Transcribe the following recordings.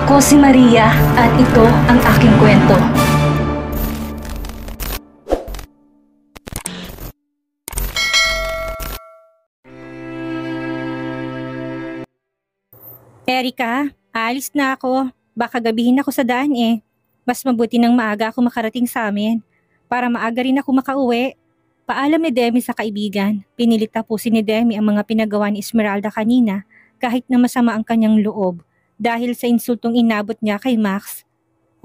Ako si Maria at ito ang aking kwento. Erika, aalis na ako. Baka gabihin ako sa daan eh. Mas mabuti nang maaga ako makarating sa amin. Para maaga rin ako makauwi. Paalam ni Demi sa kaibigan. Pinilit tapusin ni Demi ang mga pinagawa ni Esmeralda kanina kahit na masama ang kanyang loob dahil sa insultong inabot niya kay Max.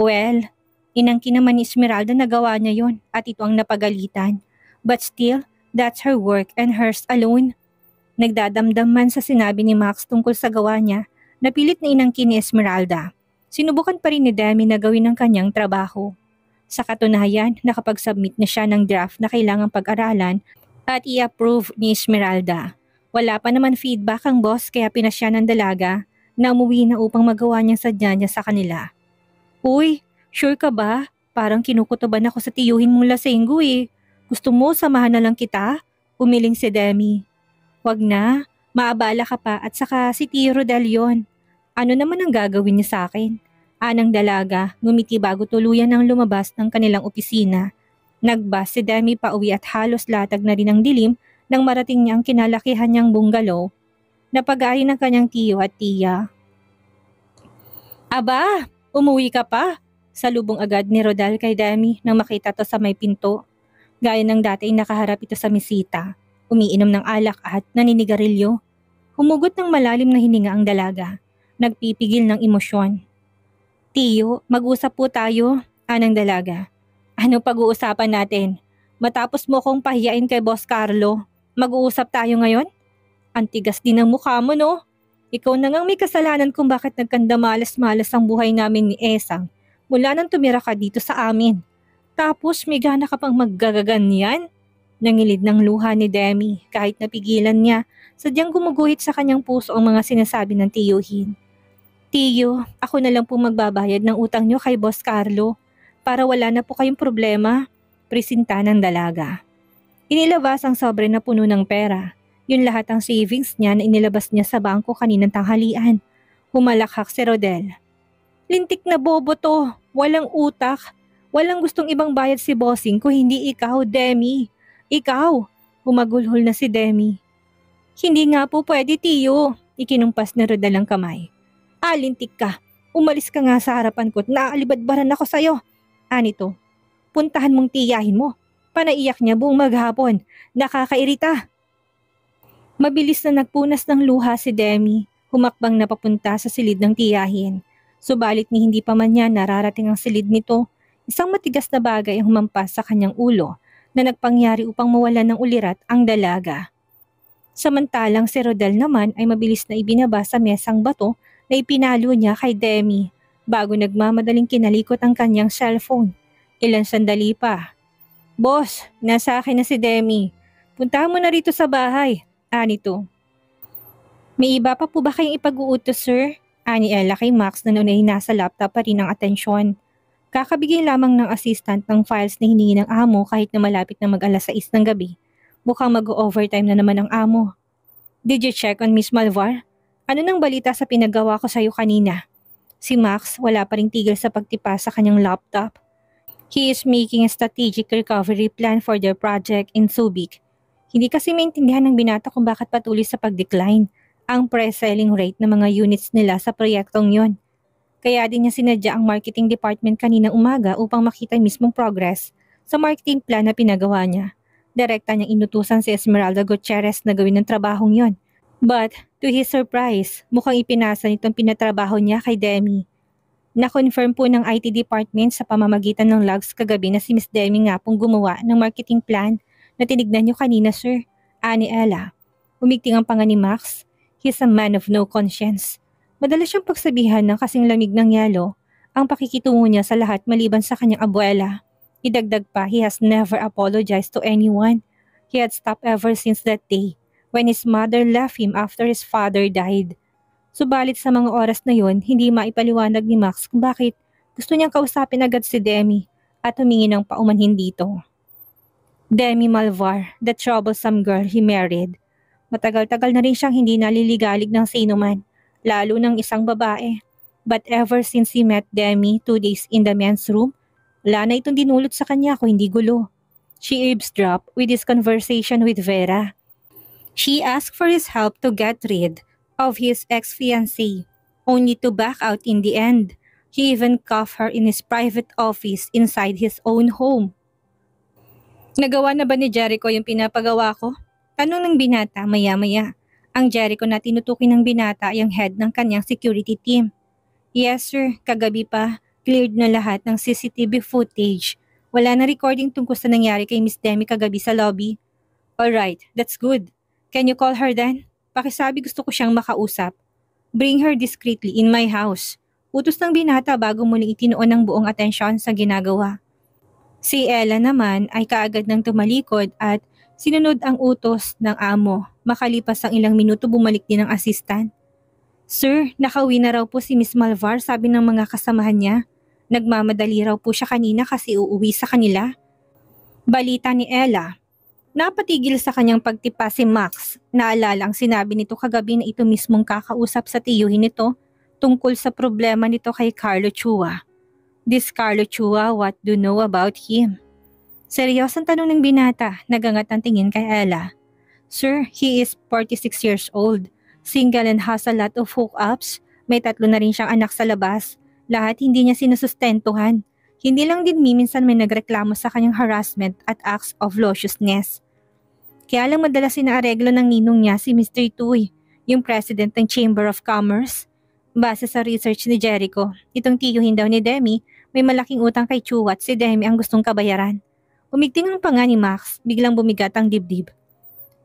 Well, inangkin naman ni Esmeralda na gawa niya yon at ito ang napagalitan. But still, that's her work and hers alone. Nagdadamdam man sa sinabi ni Max tungkol sa gawa niya, napilit na inangkin ni Esmeralda. Sinubukan pa rin ni Demi na gawin ang kanyang trabaho. Sa katunayan, nakapag-submit na siya ng draft na kailangang pag-aralan at i-approve ni Esmeralda. Wala pa naman feedback ang boss kaya pinasya ng dalaga na umuwi na upang magawa niyang sadya niya sa kanila. Uy, sure ka ba? Parang kinukutuban ako sa tiyuhin mong lasenggo eh. Gusto mo samahan na lang kita? Umiling si Demi. Wag na, maabala ka pa at saka si Tio Rodel yun. Ano naman ang gagawin niya sa akin? Anang dalaga, ngumiti bago tuluyan ng lumabas ng kanilang opisina. Nagbas si Demi pa uwi at halos latag na rin ang dilim nang marating niya ang kinalakihan niyang bungalow na pag-aari ng kanyang tiyo at tiya. Aba, umuwi ka pa? Salubong agad ni Rodel kay Demi nang makita to sa may pinto. Gaya ng dati ay nakaharap ito sa mesita, umiinom ng alak at naninigarilyo. Humugot ng malalim na hininga ang dalaga, nagpipigil ng emosyon. Tiyo, mag-usap po tayo, anang dalaga. Ano pag-uusapan natin? Matapos mo kong pahiyain kay Boss Carlo, mag-uusap tayo ngayon? Antigas din ang mukha mo no? Ikaw na ngang may kasalanan kung bakit nagkandamalas-malas ang buhay namin ni Esang mula nang tumira ka dito sa amin. Tapos may gana ka pang maggagaganyan? Nangilid ng luha ni Demi kahit napigilan niya, sadyang gumuguhit sa kanyang puso ang mga sinasabi ng tiyuhin. Tiyo, ako na lang po magbabayad ng utang niyo kay Boss Carlo para wala na po kayong problema, presinta ng dalaga. Inilabas ang sobre na puno ng pera. Yun lahat ang savings niya na inilabas niya sa bangko kaninang tanghalian. Humalakhak si Rodel. Lintik na bobo to, walang utak. Walang gustong ibang bayad si Bossing kung hindi ikaw, Demi. Ikaw, humagulhol na si Demi. Hindi nga po pwede, Tiyo. Ikinumpas na Rodel ang kamay. Lintik ka. Umalis ka nga sa harapan ko at naaalibadbaran ako sa'yo. Anito, puntahan mong tiyahin mo. Panaiyak niya buong maghapon. Nakakairita. Mabilis na nagpunas ng luha si Demi. Humakbang na papunta sa silid ng tiyahin. Subalit ni hindi pa man niya nararating ang silid nito, isang matigas na bagay ang humampas sa kanyang ulo na nagpangyari upang mawalan ng ulirat ang dalaga. Samantalang si Rodel naman ay mabilis na ibinaba sa mesang bato na ipinalo niya kay Demi bago nagmamadaling kinalikot ang kanyang cellphone. Ilang sandali pa. Boss, nasa akin na si Demi. Puntahan mo na rito sa bahay. Anito. May iba pa po ba kayong ipag-uutos, sir? Ani Ella kay Max na noon ay nasa laptop pa rin ang atensyon. Kakabigay lamang ng assistant ng files na hiningi ng amo kahit na malapit na mag-alas 6 ng gabi. Mukhang mag-overtime na naman ang amo. Did you check on Miss Malvar? Ano nang balita sa pinagawa ko sa'yo kanina? Si Max wala pa ring tigil sa pagtipa sa kanyang laptop. He is making a strategic recovery plan for their project in Subic. Hindi kasi maintindihan ng binata kung bakit patuloy sa pag-decline ang pre-selling rate ng mga units nila sa proyektong yon. Kaya din niya sinadya ang marketing department kaninang umaga upang makita mismong progress sa marketing plan na pinagawa niya. Direkta niyang inutusan si Esmeralda Gutierrez na gawin ang trabahong yon. But, to his surprise, mukhang ipinasa nitong pinatrabaho niya kay Demi. Na-confirm po ng IT department sa pamamagitan ng logs kagabi na si Miss Demi nga pong gumawa ng marketing plan na tinignan niyo kanina, sir. Ani Ella. Umigting ang panga ni Max. He's a man of no conscience. Madalas siyang pagsabihan ng kasing lamig ng yelo ang pakikitungo niya sa lahat maliban sa kanyang abuela. Idagdag pa, he has never apologized to anyone. He had stopped ever since that day when his mother left him after his father died. Subalit sa mga oras na yon, hindi maipaliwanag ni Max kung bakit gusto niyang kausapin agad si Demi at humingi ng paumanhin dito. Demi Malvar, the troublesome girl he married. Matagal-tagal na rin siyang hindi naliligalig ng sino man, lalo ng isang babae. But ever since he met Demi 2 days in the men's room, wala na itong dinulot sa kanya kung hindi gulo. She eavesdropped with his conversation with Vera. She asked for his help to get rid of his ex-fiancée, only to back out in the end. He even cuffed her in his private office inside his own home. Nagawa na ba ni Jericho yung pinapagawa ko? Tanong ng binata maya-maya. Ang Jericho na tinutukoy ng binata ay ang head ng kanyang security team. Yes sir, kagabi pa, cleared na lahat ng CCTV footage. Wala na recording tungkol sa nangyari kay Miss Demi kagabi sa lobby. Alright, that's good. Can you call her then? Pakisabi gusto ko siyang makausap. Bring her discreetly in my house. Utos ng binata bago muling itinoon ng buong atensyon sa ginagawa. Si Ella naman ay kaagad nang tumalikod at sinunod ang utos ng amo. Makalipas ang ilang minuto bumalik din ang assistant. Sir, nakauwi na raw po si Miss Malvar, sabi ng mga kasamahan niya. Nagmamadali raw po siya kanina kasi uuwi sa kanila. Balita ni Ella. Napatigil sa kanyang pagtipa si Max. Naalala ang sinabi nito kagabi na ito mismong kakausap sa tiyuhin nito tungkol sa problema nito kay Carlo Chua. This Carlo Chua, what do you know about him? Seryosong tanong ng binata, nagangat ang tingin kay Ella. Sir, he is 46 years old. Single and has a lot of hookups. May 3 na rin siyang anak sa labas. Lahat hindi niya sinusustentuhan. Hindi lang din minsan may nagreklamo sa kanyang harassment at acts of lusciousness. Kaya lang madalas inaareglo ng ninong niya si Mr. Tuy, yung president ng Chamber of Commerce. Base sa research ni Jericho, itong tiyuhin daw ni Demi, may malaking utang kay Chua at si Demi ang gustong kabayaran. Umigting ang panga ni Max, biglang bumigat ang dibdib.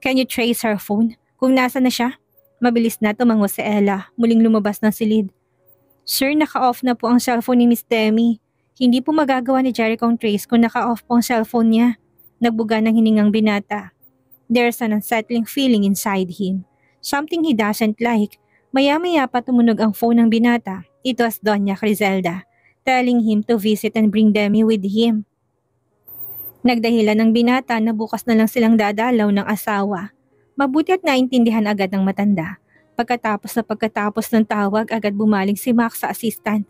Can you trace her phone? Kung nasa na siya? Mabilis na tumango si Ella, muling lumabas ng silid. Sir, naka-off na po ang cellphone ni Miss Demi. Hindi po magagawa ni Jericho ang trace kung naka-off po ang cellphone niya. Nagbuga ng hiningang binata. There's an unsettling feeling inside him. Something he doesn't like. Maya-maya pa tumunog ang phone ng binata. It was Doña Crizelda, telling him to visit and bring Demi with him. Nagdahilan ng binata na bukas na lang silang dadalaw ng asawa. Mabuti at naintindihan agad ng matanda. Pagkatapos ng tawag, agad bumaling si Max sa assistant.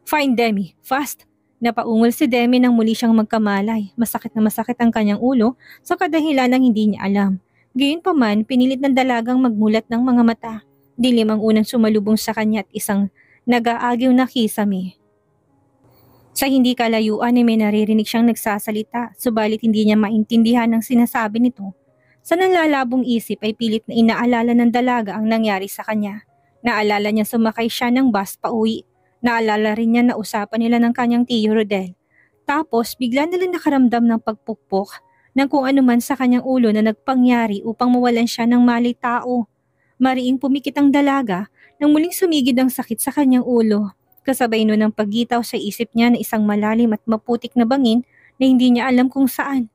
Find Demi, fast! Napaungol si Demi nang muli siyang magkamalay. Masakit na masakit ang kanyang ulo sa kadahilan ng hindi niya alam. Gayunpaman, pinilit ng dalagang magmulat ng mga mata. Dilim ang unang sumalubong sa kanya at isang nag-aagyaw na kisame. Sa hindi kalayuan ay may naririnig siyang nagsasalita, subalit hindi niya maintindihan ang sinasabi nito. Sa nalalabong isip ay pilit na inaalala ng dalaga ang nangyari sa kanya. Naalala niya sumakay siya ng bus pa uwi. Naalala rin niya na usapan nila ng kanyang tiyo Rodel. Tapos bigla nalang nakaramdam ng pagpukpok ng kung anuman sa kanyang ulo na nagpangyari upang mawalan siya ng malay tao. Mariing pumikit ang dalaga nang muling sumigid ang sakit sa kanyang ulo. Kasabay nun ang paggitaw sa isip niya na isang malalim at maputik na bangin na hindi niya alam kung saan.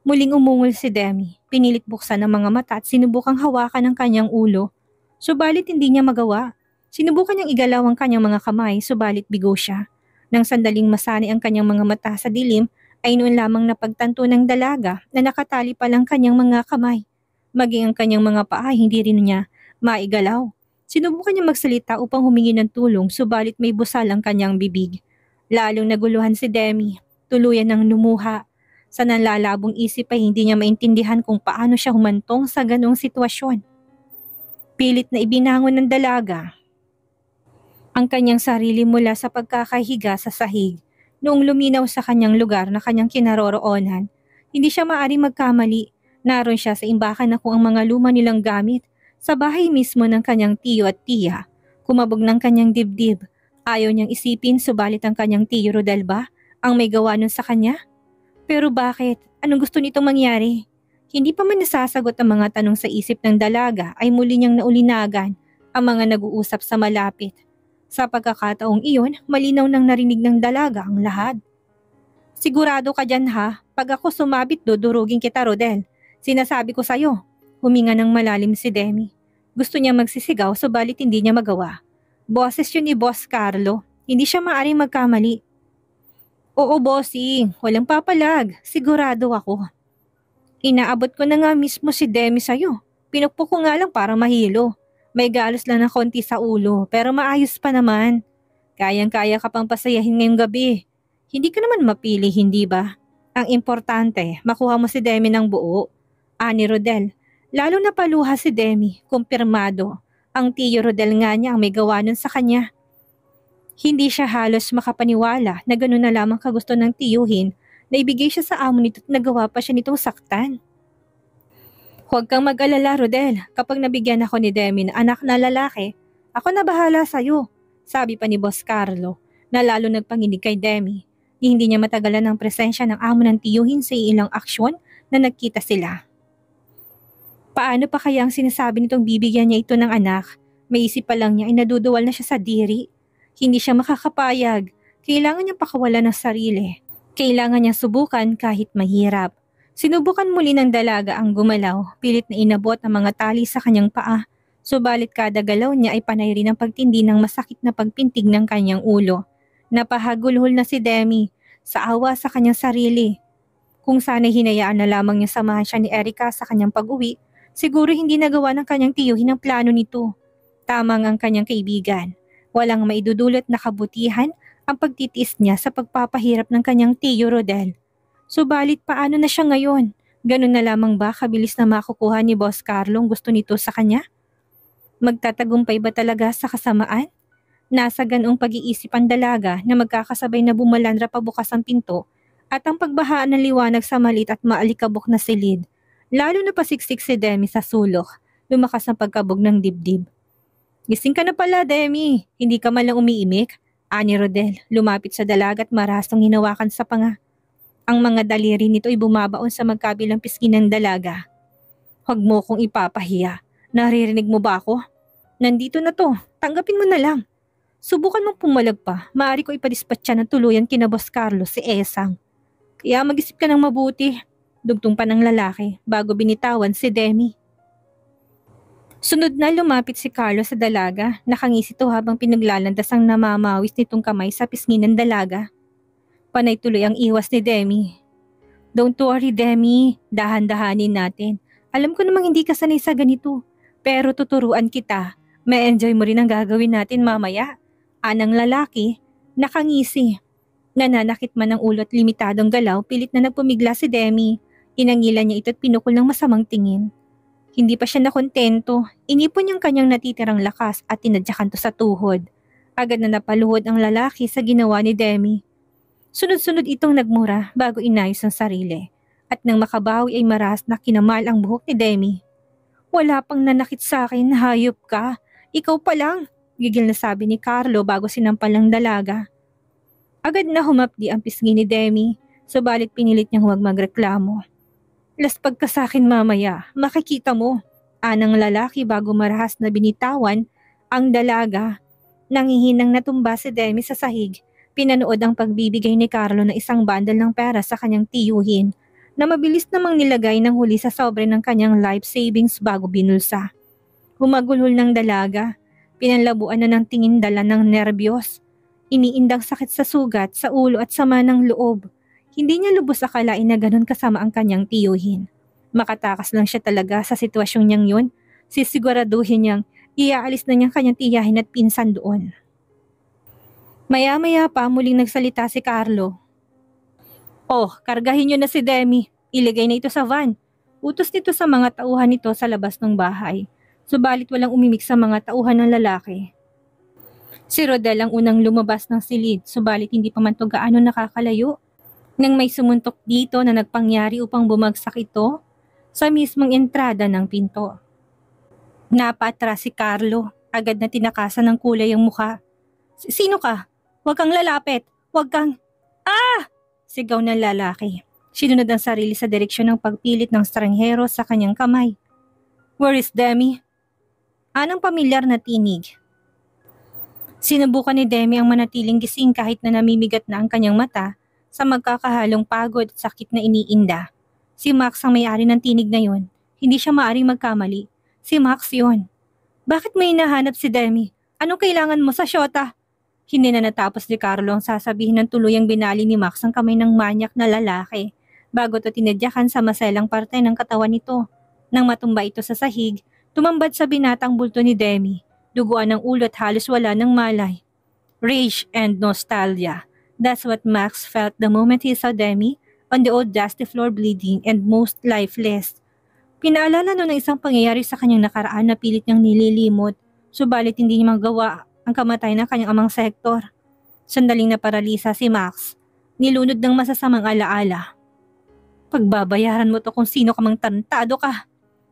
Muling umungol si Demi. Pinilit buksan ang mga mata at sinubukang hawakan ang kanyang ulo. Subalit hindi niya magawa. Sinubukan niyang igalaw ang kanyang mga kamay, subalit bigo siya. Nang sandaling masani ang kanyang mga mata sa dilim, ay noon lamang napagtanto ng dalaga na nakatali pa lang kanyang mga kamay. Maging ang kanyang mga paa hindi rin niya maigalaw. Sinubukan niya magsalita upang humingi ng tulong, subalit may busal ang kanyang bibig. Lalong naguluhan si Demi, tuluyan ng lumuha. Sa nalalabong isip ay hindi niya maintindihan kung paano siya humantong sa ganong sitwasyon. Pilit na ibinangon ng dalaga ang kanyang sarili mula sa pagkakahiga sa sahig. Noong luminaw sa kanyang lugar na kanyang kinaroroonan, hindi siya maaaring magkamali. Naroon siya sa imbakan na kung ang mga luma nilang gamit sa bahay mismo ng kanyang tiyo at tiya. Kumabog ng kanyang dibdib. Ayaw niyang isipin subalit ang kanyang tiyo Rodel ba ang may gawa nun sa kanya? Pero bakit? Anong gusto nitong mangyari? Hindi pa man nasasagot ang mga tanong sa isip ng dalaga ay muli niyang naulinagan ang mga nag-uusap sa malapit. Sa pagkakataong iyon, malinaw nang narinig ng dalaga ang lahat. Sigurado ka dyan ha, pag ako sumabit dudurugin kita Rodel. Sinasabi ko sa'yo. Huminga ng malalim si Demi. Gusto niya magsisigaw subalit hindi niya magawa. Boses yun ni Boss Carlo. Hindi siya maaaring magkamali. Oo bossing, walang papalag. Sigurado ako. Inaabot ko na nga mismo si Demi sa'yo. Pinukpok ko nga lang para mahilo. May galos lang na konti sa ulo pero maayos pa naman. Kayang-kaya ka pang pasayahin ngayong gabi. Hindi ka naman mapili, hindi ba? Ang importante, makuha mo si Demi ng buo. Ani Rodel. Lalo na paluha si Demi, kumpirmado. Ang tiyo Rodel nga niya ang may gawa nun sa kanya. Hindi siya halos makapaniwala na gano'n na lamang kagusto ng tiyuhin na ibigay siya sa amo nito at nagawa pa siya nitong saktan. Huwag kang mag-alala, Rodel. Kapag nabigyan ako ni Demi na anak na lalaki, ako na bahala sa'yo. Sabi pa ni Boss Carlo na lalo nagpanginig kay Demi. Hindi niya matagalan ang presensya ng amo ng tiyuhin sa ilang aksyon na nagkita sila. Paano pa kaya ang sinasabi nitong bibigyan niya ito ng anak? May isip pa lang niya ay naduduwal na siya sa diri. Hindi siya makakapayag. Kailangan niyang pakawalan ng sarili. Kailangan niyang subukan kahit mahirap. Sinubukan muli ng dalaga ang gumalaw, pilit na inabot ang mga tali sa kanyang paa. Subalit kada galaw niya ay panay rin ang pagtindi ng masakit na pagpintig ng kanyang ulo. Napahagulhol na si Demi sa awa sa kanyang sarili. Kung sana'y hinayaan na lamang niya samahan siya ni Erica sa kanyang pag-uwi, siguro hindi nagawa ng kanyang tiyuhin ang plano nito. Tamang ang kanyang kaibigan. Walang maidudulot na kabutihan ang pagtitiis niya sa pagpapahirap ng kanyang tiyo Rodel. Subalit paano na siya ngayon? Ganun na lamang ba kabilis na makukuha ni Boss Carlo ang gusto nito sa kanya? Magtatagumpay ba talaga sa kasamaan? Nasa ganong pag-iisip ang dalaga na magkakasabay na bumalandra pabukas ang pinto at ang pagbahaan ng liwanag sa malit at maalikabok na silid. Lalo na pasiksik si Demi sa sulok, lumakas ang pagkabog ng dibdib. Gising ka na pala, Demi. Hindi ka man lang umiimik? Ani Rodel, lumapit sa dalaga at marasong hinawakan sa panga. Ang mga daliri nito ay bumabaon sa magkabilang pisngi ng dalaga. Huwag mo kong ipapahiya. Naririnig mo ba ako? Nandito na to. Tanggapin mo na lang. Subukan mong pumalag pa. Maaari ko ipadispatcha ng tuluyan kina Boss Carlos si Esang. Kaya mag-isip ka ng mabuti. Dugtong pa ng lalaki bago binitawan si Demi. Sunod na lumapit si Carlos sa dalaga. Nakangisi ito habang pinaglalandas ang namamawis nitong kamay sa pisngi ng dalaga. Panay tuloy ang iwas ni Demi. Don't worry, Demi. Dahan-dahanin natin. Alam ko namang hindi ka sanay sa ganito. Pero tuturuan kita. May enjoy mo rin ang gagawin natin mamaya. Anang lalaki, nakangisi. Nananakit man ang ulo at limitadong galaw, pilit na nagpumigla si Demi. Inangilan niya ito at pinukol ng masamang tingin. Hindi pa siya nakontento. Inipon niyang kanyang natitirang lakas at tinadyakan to sa tuhod. Agad na napaluhod ang lalaki sa ginawa ni Demi. Sunod-sunod itong nagmura bago inayos ang sarili. At nang makabawi ay maras na kinamal ang buhok ni Demi. Wala pang nanakit sa akin, hayop ka. Ikaw pa lang, gigil na sabi ni Carlo bago sinampal ng dalaga. Agad na humapdi ang pisngi ni Demi, subalit pinilit niyang huwag magreklamo. Laspag ka sa akin mamaya, makikita mo. Anang lalaki bago marahas na binitawan ang dalaga. Nangihinang natumba si Demi sa sahig. Pinanood ang pagbibigay ni Carlo na isang bundle ng pera sa kanyang tiyuhin na mabilis namang nilagay ng huli sa sobre ng kanyang life savings bago binulsa. Humagulhol ng dalaga, pinanlabuan na ng tingin dala ng nerbiyos. Iniindang sakit sa sugat, sa ulo at sama ng loob. Hindi niya lubos akalain na ganun kasama ang kanyang tiyuhin. Makatakas lang siya talaga sa sitwasyong niyang yun, sisiguraduhin niyang iaalis na niyang kanyang tiyahin at pinsan doon. Maya-maya pa muling nagsalita si Carlo. Oh, kargahin niyo na si Demi. Iligay na ito sa van. Utos nito sa mga tauhan nito sa labas ng bahay. Subalit walang umimik sa mga tauhan ng lalaki. Si Rodel ang unang lumabas ng silid, subalit hindi pa man to gaano nakakalayo. Nang may sumuntok dito na nagpangyari upang bumagsak ito sa mismong entrada ng pinto. Napaatras si Carlo, agad na tinakasan ng kulay ang mukha. Sino ka? Huwag kang lalapit! Huwag kang... Ah! Sigaw ng lalaki. Sinunod ang sarili sa direksyon ng pagpilit ng stranghero sa kanyang kamay. Where is Demi? Anong pamilyar na tinig? Sinubukan ni Demi ang manatiling gising kahit na namimigat na ang kanyang mata sa magkakahalong pagod at sakit na iniinda. Si Max ang may-ari ng tinig na yon. Hindi siya maaaring magkamali. Si Max yon. Bakit may hinahanap si Demi? Anong kailangan mo sa syota? Hindi na natapos ni Carlo ang sasabihin ng tuluyang binali ni Max ang kamay ng manyak na lalaki bago ito tinadyakan sa maselang parte ng katawan nito. Nang matumba ito sa sahig, tumambad sa binatang bulto ni Demi, duguan ng ulo at halos wala ng malay. Rage and nostalgia. That's what Max felt the moment he saw Demi on the old dusty floor bleeding and most lifeless. Pinaalala nun ng isang pangyayari sa kanyang nakaraan na pilit niyang nililimot, subalit hindi niya magawa ang kamatay ng kanyang amang sektor. Sandaling naparalisa si Max, nilunod ng masasamang alaala. Pagbabayaran mo to kung sino ka mang tarantado ka.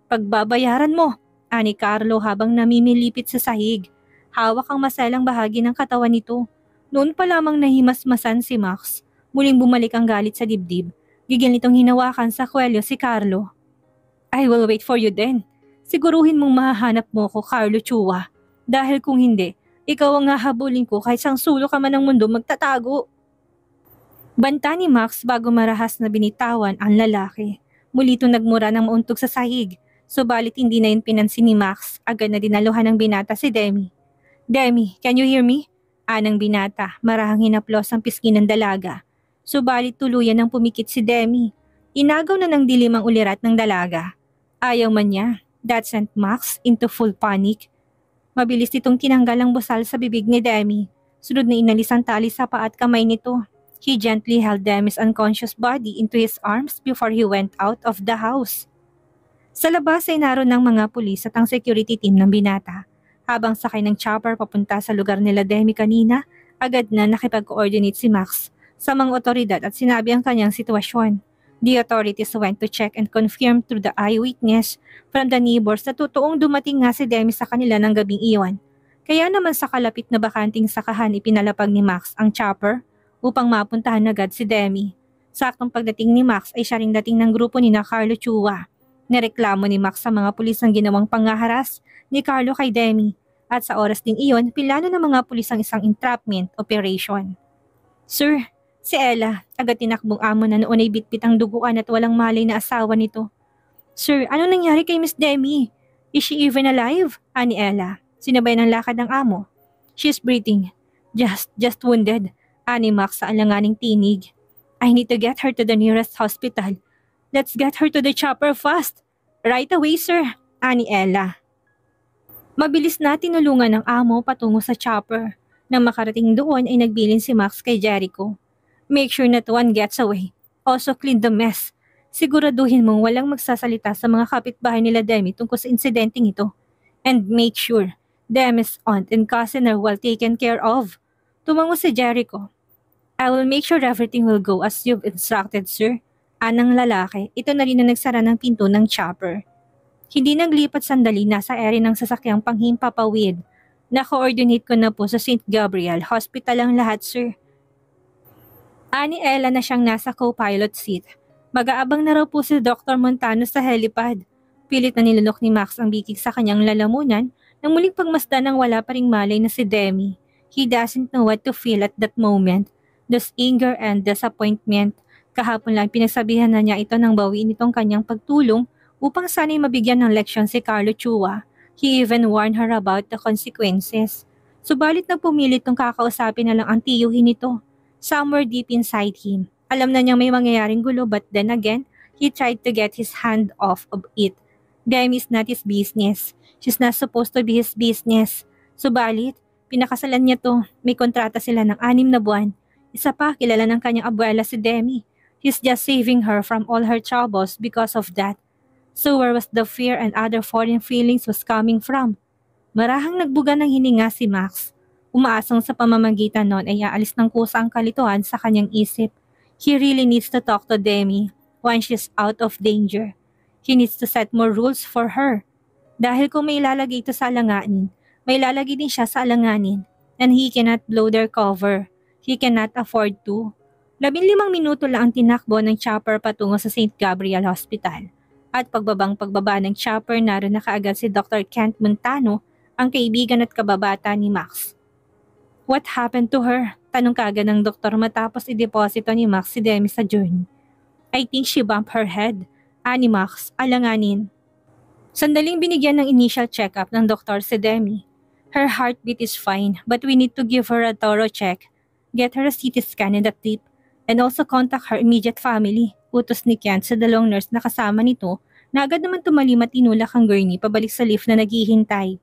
Pagbabayaran mo, ani Carlo habang namimilipit sa sahig. Hawak ang maselang bahagi ng katawan nito. Noon pa lamang nahimasmasan si Max. Muling bumalik ang galit sa dibdib. Gigil nitong hinawakan sa kwelyo si Carlo. I will wait for you then. Siguruhin mong mahahanap mo ko, Carlo Chua. Dahil kung hindi, ikaw ang hahabulin ko kahit sang sulok ka man ng mundo magtatago. Banta ni Max bago marahas na binitawan ang lalaki. Muli itong nagmura ng mauntog sa sahig. Subalit hindi na yun pinansin ni Max. Agad na dinaluhan ng binata si Demi. Demi, can you hear me? Anang binata, marahang hinaplos ang pisngi ng dalaga. Subalit tuluyan ng pumikit si Demi. Inagaw na ng dilim ang ulirat ng dalaga. Ayaw man niya. That sent Max into full panic. Mabilis nitong tinanggal ang busal sa bibig ni Demi. Sunod na inalis ang tali sa paa at kamay nito. He gently held Demi's unconscious body into his arms before he went out of the house. Sa labas ay naroon ng mga pulis at ang security team ng binata. Habang sakay ng chopper papunta sa lugar nila Demi kanina, agad na nakipag-coordinate si Max sa mga otoridad at sinabi ang kanyang sitwasyon. The authorities went to check and confirm through the eyewitness from the neighbors na totoong dumating nga si Demi sa kanila ng gabing iyon. Kaya naman sa kalapit na bakanting sakahan ipinalapag ni Max ang chopper upang mapuntahan agad si Demi. Saktong pagdating ni Max ay siya ring dating ng grupo ni na Carlo Chua. Nireklamo ni Max sa mga pulis ang ginawang pangaharas ni Carlo kay Demi at sa oras ding iyon pilano ng mga pulis ang isang entrapment operation. Sir, si Ella, agad tinakbong amo na noon ay bitbit ang duguan at walang malay na asawa nito. Sir, ano nangyari kay Miss Demi? Is she even alive? Ani Ella. Sinabay ng lakad ng amo. She's breathing. Just wounded. Ani Max sa alanganing tinig. I need to get her to the nearest hospital. Let's get her to the chopper fast. Right away, sir. Ani Ella. Mabilis na tinulungan ng amo patungo sa chopper. Nang makarating doon ay nagbilin si Max kay Jericho. Make sure not one gets away. Also clean the mess. Siguraduhin mong walang magsasalita sa mga kapitbahay nila Demi tungkol sa insidenteng ito. And make sure Demi's aunt and cousin are well taken care of. Tumango si Jericho. I will make sure everything will go as you've instructed, sir. Anang lalaki, ito na rin na nagsara ng pinto ng chopper. Hindi naglipat sandali, nasa ere ng sasakyang panghimpapawid. Na-coordinate ko na po sa St. Gabriel Hospital ang lahat, sir. Ani Ella na siyang nasa co-pilot seat. Mag-aabang na raw po si Dr. Montano sa helipad. Pilit na nilunok ni Max ang bikig sa kanyang lalamunan nang muling pagmasdan ng wala pa ring malay na si Demi. He doesn't know what to feel at that moment. Thus anger and disappointment. Kahapon lang pinagsabihan na niya ito ng bawiin itong kanyang pagtulong upang sana'y mabigyan ng leksyon si Carlo Chua. He even warned her about the consequences. Subalit na pumilit tong kakausapin na lang ang tiyuhin nito. Somewhere deep inside him, alam na niyang may mangyayaring gulo but then again, he tried to get his hand off of it. Demi is not his business. She's not supposed to be his business. Subalit, pinakasalan niya to. May kontrata sila ng 6 na buwan. Isa pa, kilala ng kanyang abuela si Demi. He's just saving her from all her troubles because of that. So where was the fear and other foreign feelings was coming from? Marahang nagbuga ng hininga si Max. Umaasang sa pamamagitan nun ay aalis ng kusa ang kalituhan sa kanyang isip. He really needs to talk to Demi once she's out of danger. He needs to set more rules for her. Dahil kung may ilalagay ito sa alanganin, may ilalagay din siya sa alanganin. And he cannot blow their cover. He cannot afford to. 15 minuto lang ang tinakbo ng chopper patungo sa St. Gabriel Hospital. At pagbaba ng chopper, naroon na kaagad si Dr. Kent Montano, ang kaibigan at kababata ni Max. What happened to her? Tanong kaagad ng doktor matapos i-deposito ni Max si Demi sa journey. I think she bumped her head. Ani Max, alanganin. Sandaling binigyan ng initial check-up ng doktor si Demi. Her heartbeat is fine but we need to give her a thorough check. Get her a CT scan in the tip and also contact her immediate family. Utos ni Kent sa 2 nurse na kasama nito na agad naman tumalim at tinulak ang gurney pabalik sa lift na naghihintay.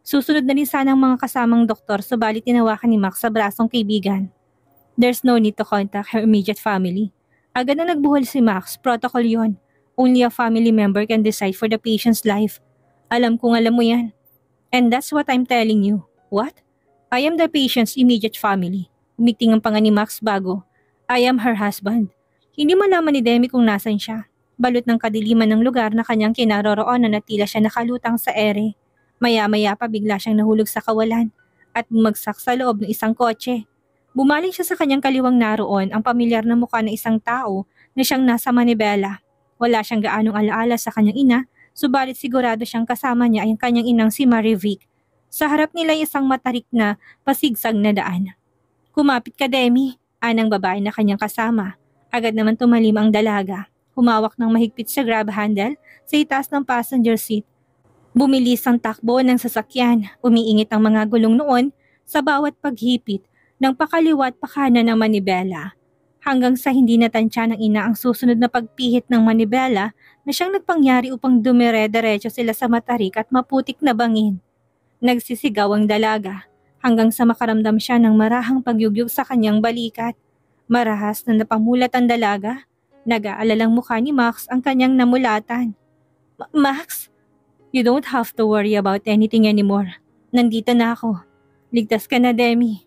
Susunod na rin sana ang mga kasamang doktor subalit tinawakan ni Max sa brasong kaibigan. There's no need to contact her immediate family. Agad na nagbuhol si Max, protocol yon. Only a family member can decide for the patient's life. Alam kong alam mo yan. And that's what I'm telling you. What? I am the patient's immediate family. Umiting ang panga ni Max bago. I am her husband. Hindi malaman ni Demi kung nasan siya. Balot ng kadiliman ng lugar na kanyang kinaroroonan at tila siya nakalutang sa ere. Maya-maya pa bigla siyang nahulog sa kawalan at bumagsak sa loob ng isang kotse. Bumaling siya sa kanyang kaliwang naroon ang pamilyar na mukha ng isang tao na siyang nasa manibela. Wala siyang gaanong alaala sa kanyang ina, subalit sigurado siyang kasama niya ay ang kanyang inang si Marivic. Sa harap nila ay isang matarik na pasigsag na daan. Kumapit ka, Demi, anang babae na kanyang kasama. Agad naman tumalim ang dalaga. Humawak ng mahigpit sa grab handle sa itaas ng passenger seat. Bumilis ang takbo ng sasakyan. Umiingit ang mga gulong noon sa bawat paghipit ng pakaliwa at pakanan ng manibela. Hanggang sa hindi natansya ng ina ang susunod na pagpihit ng manibela na siyang nagpangyari upang dumire-diretso sila sa matarik at maputik na bangin. Nagsisigaw ang dalaga hanggang sa makaramdam siya ng marahang pagyugyug sa kanyang balikat. Marahas na napamulat ang dalaga. Nag-aalalang mukha ni Max ang kanyang namulatan. Max? You don't have to worry about anything anymore. Nandito na ako. Ligtas ka na, Demi.